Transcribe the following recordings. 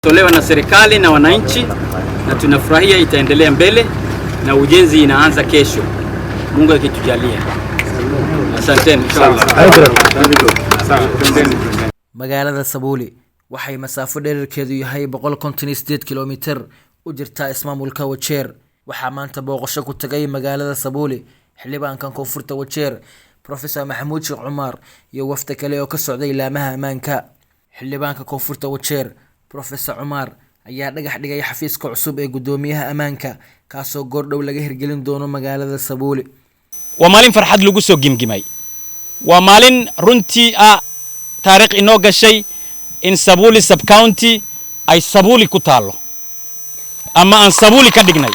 Tolewa na serikali na wananchi, na tunafurahia itaendelea mbele na ujenzi inaanza kesho, Mungu akitujalia. Asanteni inshallah. Magaalada Sabuli waxay masaafo dheerkeedu yahay 158 kilomitir u jirta ismaamulka Wajeer. Waxaa maanta booqasho ku tagay magaalada Sabuli xildhibaankan koonfurta Wajeer Professor Maxamuud Sheekh Cumar iyo wafdi kale oo ka socday ilaamaha amaanka. Xildhibaanka koonfurta Wajeer Professor Cumar ayaa dhagax dhigay xafiiska cusub ee gudoomiyaha amaanka kaasoo goordhow laga hirgelin doono magaalada Sabuli. Waa maalin farxad lagu soo gimgimay. Waa maalin runtii taariikh inoo gashay in Sabuli sub county ay Sabuli ku taalo ama aan Sabuli ka dhignay.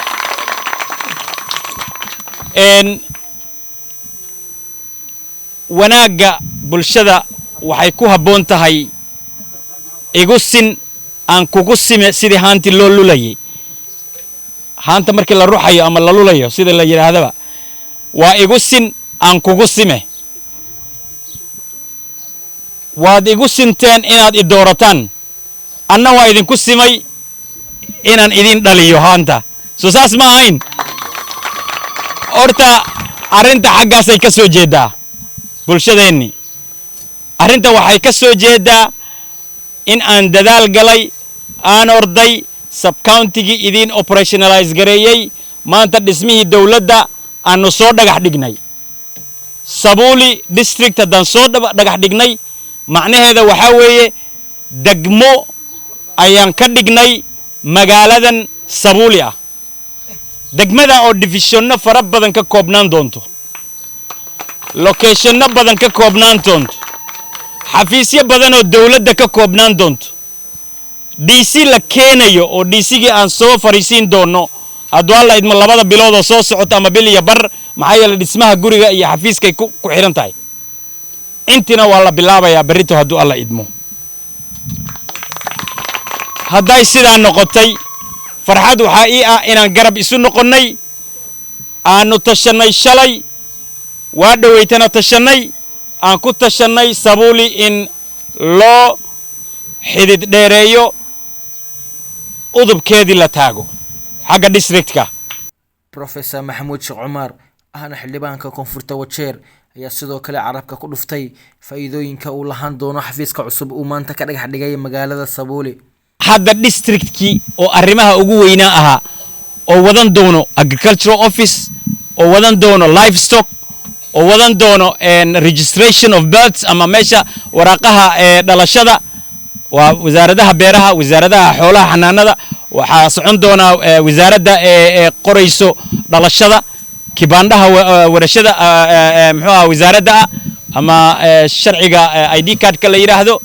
Wanaaga bulshada waxay ku haboon tahay igusin aan kugu sime sidii haanti loo lulayay. Haanta markii la ruuxayo ama la lulayo sida la yiraahdaba waa igusin aan kugu sime. waad igu sinteen inaad idoorataan anna waa idinku simay inaan idin dhaliyo haanta soo saas ma ahayn. Horta arinta xaggaas ay ka soo jeedaa bulshadeenni. Arinta waxay ka soo jeedaa in aan dadaal galay aan orday sub county-gi idin operationalize gareeyay maanta dhismihii dawladda aanu soo dhagax dhignay. Sabuli district haddaan soo dhagax dhignay macnaheeda waxa weeye degmo ayaan ka dhignay magaaladan Sabuli ah. Degmada oo divisionna fara badan ka koobnaan doonto, locationna badan ka koobnaan doonto, xafiisyo badan oo dawladda ka koobnaan doonto, DC la keenayo oo DC-gi aan soo fariisiin doono hadduu alla idmo 2 bilood oo soo socota ama bil iyo bar maxaa yeelay dhismaha guriga iyo xafiiskay ku xiran tahay. Intina waa la bilaabayaa berrito hadduu alla idmo. Hadday sidaa noqotay farxad waxaa ii inaan garab isu noqonnay aanu tashanay shalay waa dhaweytana tashanay aan ku tashanay Sabuli in loo xidid dheereeyo udubkeedii la taago xagga districtka. Professor Maxamuud Sheekh Cumar ahna xildhibaanka koonfurta Wajeer ayaa sidoo kale carabka ku dhuftay faa'iidooyinka uu lahaan doono xafiiska cusub uu maanta ka dhagax dhigay magaalada Sabuli. Hadda districtki oo arrimaha ugu weynaa ahaa oo wadan doono agricultural office oo wadan doono livestock oo wadan doono registration of births ama meesha waraqaha dhalashada waa wasaaradaha beeraha, wasaaradaha xoolaha xanaanada, waxaa socon doona wasaaradda qorayso dhalashada kibaandaha warashada muxuu wasaaradda ama sharciga ID card ka la yiraahdo.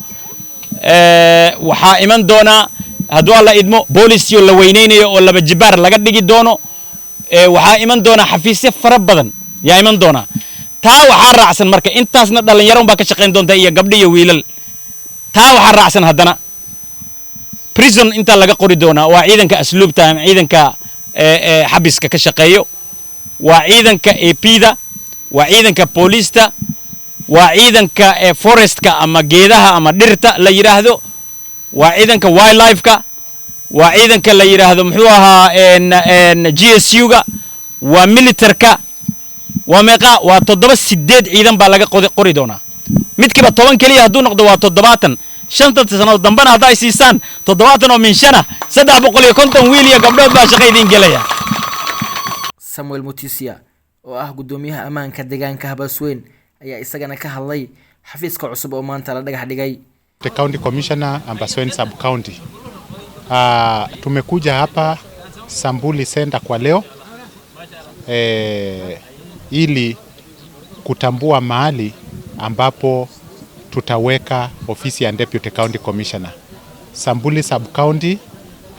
Waxaa iman doona hadduu alla idmo police la weyneynayo oo laba jibaar laga dhigi doono. Waxaa iman doona xafiisyo fara badan yaa iman doona. Taa waxaa raacsan marka intaasna dhalinyaro baa ka shaqeyn doonta iyo gabdho iyo wiilal. Taa waxaa raacsan haddana prison inta laga qori doona waa ciidanka asluubta ama ciidanka xabiska ka shaqeeyo, waa ciidanka AP-da, waa ciidanka booliista, waa ciidanka forestka ama geedaha ama dhirta la yiraahdo, waa ciidanka wildlife-ka, waa ciidanka la yiraahdo muxuu ahaa GSU-ga, waa military-ka, waa meeqa waa 7 ciidan baa laga qori doona. midkiiba 10 kaliya hadduu noqdo waa 70 5 sano dambana hadday siisaan 70 oo minshana 350 wiil iyo gabdhood baa shaqo idin gelaya. Samuel Mutisia oo ah gudoomiyaha amaanka deegaanka Habasweyn ayaa isagana ka hadlay xafiiska cusub oo maanta la dhagax dhigay. The County Commissioner Habasweyn Sub County. Tumekuja hapa Sabuli Center kwa leo ili kutambua mahali ambapo tutaweka ofisi ya Deputy County Commissioner. Sabuli Sub County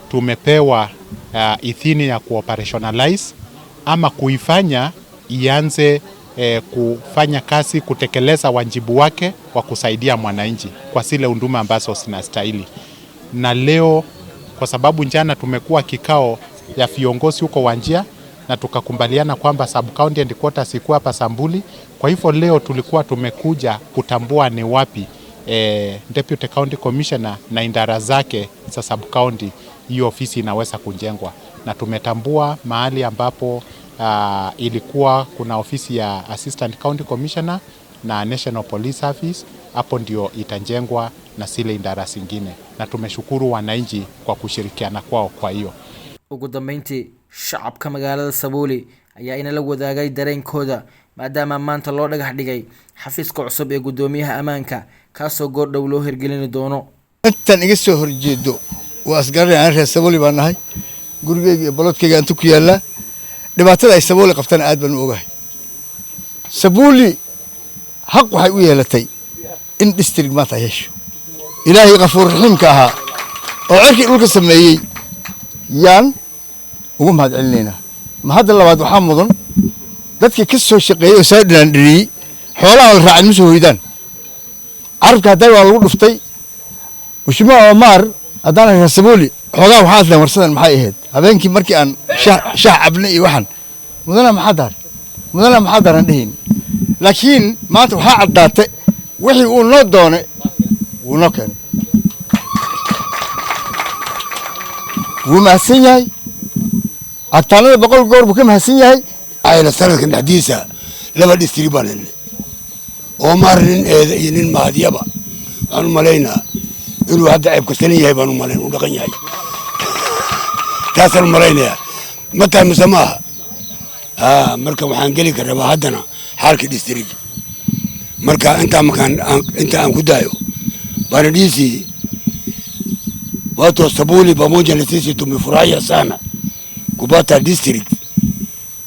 tumepewa idhini ya kuoperationalize ama kuifanya ianze kufanya kazi kutekeleza wajibu wake wa kusaidia mwananchi kwa zile huduma ambazo zinastahili. Na leo kwa sababu jana tumekuwa kikao ya viongozi huko Wajir na tukakubaliana kwamba sub county headquarters iko hapa Sabuli. Kwa hivyo leo tulikuwa tumekuja kutambua ni wapi Deputy County Commissioner na idara zake za sub county, hiyo ofisi inaweza kujengwa, na tumetambua mahali ambapo ilikuwa kuna ofisi ya Assistant County Commissioner na National Police Service, hapo ndio itajengwa na zile idara zingine, na tumeshukuru wananchi kwa kushirikiana kwao. Kwa hiyo ugu dambeyntii shacabka magaalada Sabuuli ayaa inala wadaagay dareenkooda maadaama maanta loo dhagax dhigay xafiiska cusub ee gudoomiyaha amaanka kaasoo goor dhow loo hirgelin doono. intan iga soo horjeedo waa asgaray aan reer Sabuuli baan nahay, gurigeyga iyo balodkeyga inta ku yaala dhibaatada ay Sabuuli qabtaan aad baan u ogahay. Sabuuli xaq waxay u yeelatay in district maanta yeesho. Ilaahay Ghafuur Rahiimka ahaa oo cirkii dhulka sameeyay yaan ugu mahad celinayna. Ma hadda labaad waxaa mudan dadkii ka soo shaqeeyay oo soo dhirandhiriyay xoolaha la raacay musu hoydaan. Carabka haday waa lagu dhuftay Mheshimiwa Omar haddana reer Sabuuli xogaa waxaa la warsadan maxay ahayd habeenkii markii aan shaah cabnay iyo waxan mudana maxaa daran dhihin, laakiin maanta waxaa caddaatay wixii uu noo doonay wuu noo keenay. wuu mahadsan yahay, agtaanada 100 goor buu ka mahadsan yahay. ayna sanadkan dhexdiisa laba district baan helnay oo marin eeda iyo nin maadiyaba aan maleynaa inuu hadda ceeb ka salan yahay baan u maleyn u dhaqan yahay taasaan maleynaa mataa misamaha marka waxaan geli karaa haddana xalka district marka inta aan ku daayo bana DC watu wa Sabuuli pamoja na sisi tumefurahia sana kupata district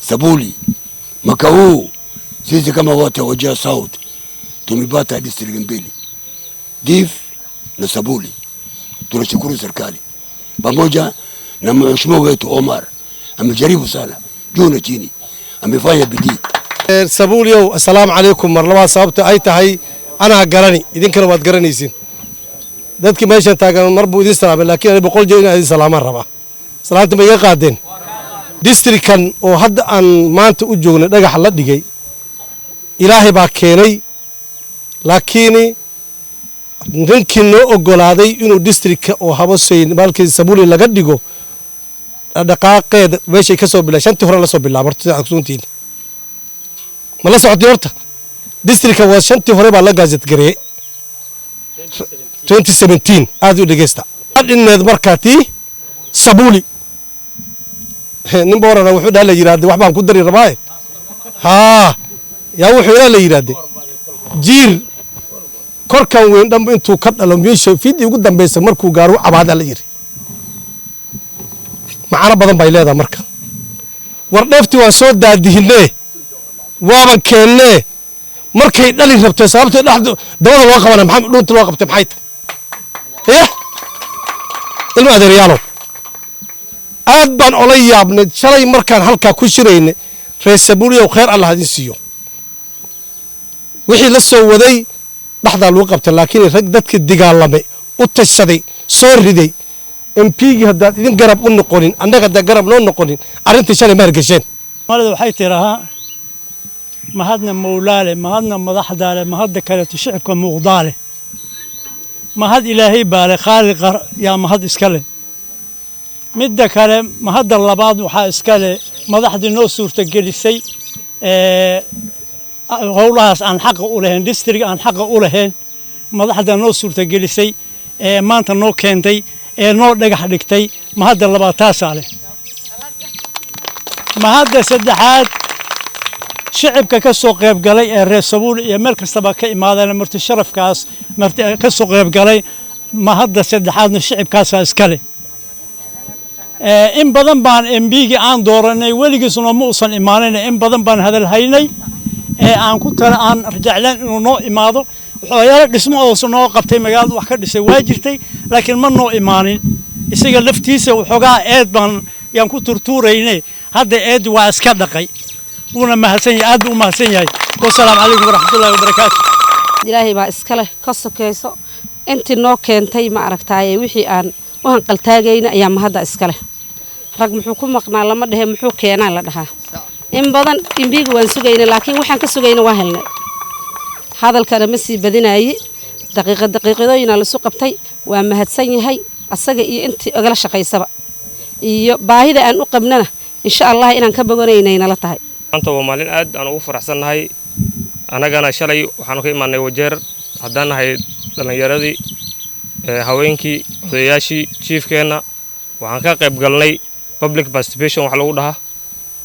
Sabuuli. Mwaka huu sisi kama watu wa Wajir South tumepata district mbili, Div na Sabuuli. Tunashukuru serikali pamoja na mheshimiwa wetu Omar, amejaribu sana juu na chini, amefanya bidii. Sabuuli, assalamu alaykum marlaba sababta ay tahay ana garani idinkana waad garanaysiin dadkii meesha taagan marbu idin salaamay, laakiin 100 jeer idin salaamaan raba salaanta ma iga qaadeen. districtkan oo hadda aan maanta u joogno dhagax la dhigay ilaahay baa keenay, laakiin ninkii noo ogolaaday inuu districtka oo Haboseyn balkii Sabuuli laga dhigo dhaqaaqeed meeshay ka soo bilaa shantii hore la soo bilaabo horta aqoontiin ma la socday horta districtka waa shantii hore baa la gazet gareey 2017 aad u dhageysta adinad markaati Sabuuli nin boorana wuxuu dhaala yiraahday wax baan ku dari rabaa yaa wuxuu dhaala yiraahday jiir korkan weyn dhanba intuu ka dhalo meesha fidii ugu dambeysay markuu gaaro cabaada la yiri macana badan bay leedahay. marka war dheefti waa soo daadihinay waaba keenay markay dhali rabtay sababtoo dhaxdo dawada loo qabana maxay dhunta loo qabtay maxay tahay ilma adeeryaalo aad baan ola yaabnay shalay markaan halka ku shiraynay reer Sabuuli oo khayr Allah hadin siiyo wixii la soo waday dhaxda loo qabtay, laakiin rag dadka digaalamay u tashaday soo riday MP-gi hadda idin garab u noqonin annaga da garab loo noqonin arinta shalay maar gasheen. malada waxay tirahaa mahadna mawlaale mahadna madaxdaale mahadda kale shicibka muuqdaale mahad ilaahay baale khaaliq yaa mahad iska leh. midda kale mahadda labaad waxaa iska leh madaxdii noo suurtagelisay howlahaas aan xaq u lahayn district aan xaq u lahayn madaxda noo suurtagelisay maanta noo keentay noo dhagax dhigtay mahadda labaad taasaa leh. mahadda saddexaad shicibka ka soo qayb galay ee reer Sabuuli iyo meel kastaba ka imaadeen marti sharafkaas marti ka soo qayb galay mahadda saddexaadna shicibkaas iska leh. in badan baan MB-gi aan dooranay weligiisna ma uusan imaanin, in badan baan hadal haynay aan ku tala aan rajaclaan inuu noo imaado waxyaalo dhismo oo soo qabtay magaalada wax ka dhisay waa jirtay laakiin ma noo imaanin isaga laftiisa waxoogaa eed baan yaan ku turtuuraynay hadda eed waa iska dhaqay una mahadsan yahay aad u mahadsan yahay. Assalaamu alaykum waraxmatullaahi wabarakaatuh. ilaahay baa iska leh ka sokeyso intii noo keentay ma aragtay wixii aan u hanqaltaagayna ayaa mahadda iska leh. rag muxuu ku maqnaa lama dhahe muxuu keenaa la dhahaa in badan MB-gi waan sugayna laakiin waxaan ka sugayna waa helnay hadalkana ma sii badinayay daqiiqadooyina la soo qabtay waa mahadsan yahay asaga iyo intii ogala shaqaysaba iyo baahida aan u qabnana insha Allah inaan ka bogonaynayna la tahay anta waa maalin aad aan ugu faraxsanahay anagana shalay waxaan ka imaanay Wajeer haddaan nahay dhalinyaradii haweenkii odayaashii chiefkeena waxaan ka qayb galnay public participation wax lagu dhahaa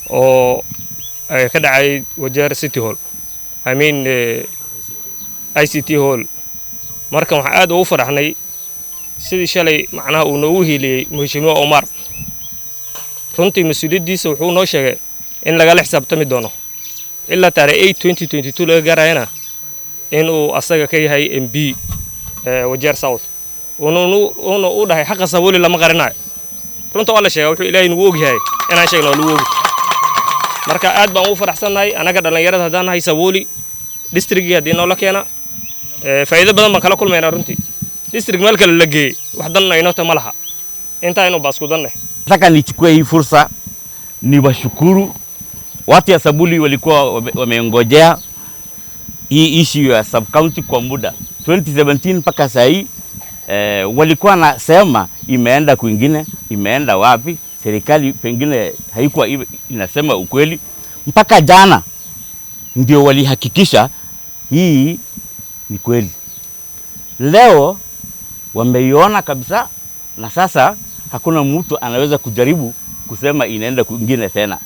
oo ka dhacay Wajeer City Hall ICT Hall marka waxaan aad ugu faraxnay sidii shalay macnaha uu noogu hiiliyay Mheshimiwa Omar runtii mas'uuliyadiisa wuxuu noo sheegay in laga la xisaabtami doono ilaa taariikh 2022 laga gaarayna inuu asaga ka yahay MP Wajeer South uu dhahay xaq Sabuli lama qarinayo runtii waa la sheegay wuxuu Ilaahay nagu ogyahay inaan sheegno lagu og marka aad baan ugu faraxsanahay anaga dhalinyarada haddaan nahay Sabuli districtga hadii noo la keena faa'iido badan baan kala kulmaynaa runtii district meel kale la geeyay wax dan ayno ta malaha inta aynu baasku danne. Nataka nichukue hii fursa niwashukuru watu ya Sabuli walikuwa wameongojea hii issue ya sub county kwa muda 2017 mpaka sasa hii walikuwa nasema imeenda kwingine, imeenda wapi, serikali pengine haikuwa inasema ukweli, mpaka jana ndio walihakikisha hii ni kweli. Leo wameiona kabisa na sasa hakuna mtu anaweza kujaribu kusema inaenda kwingine tena.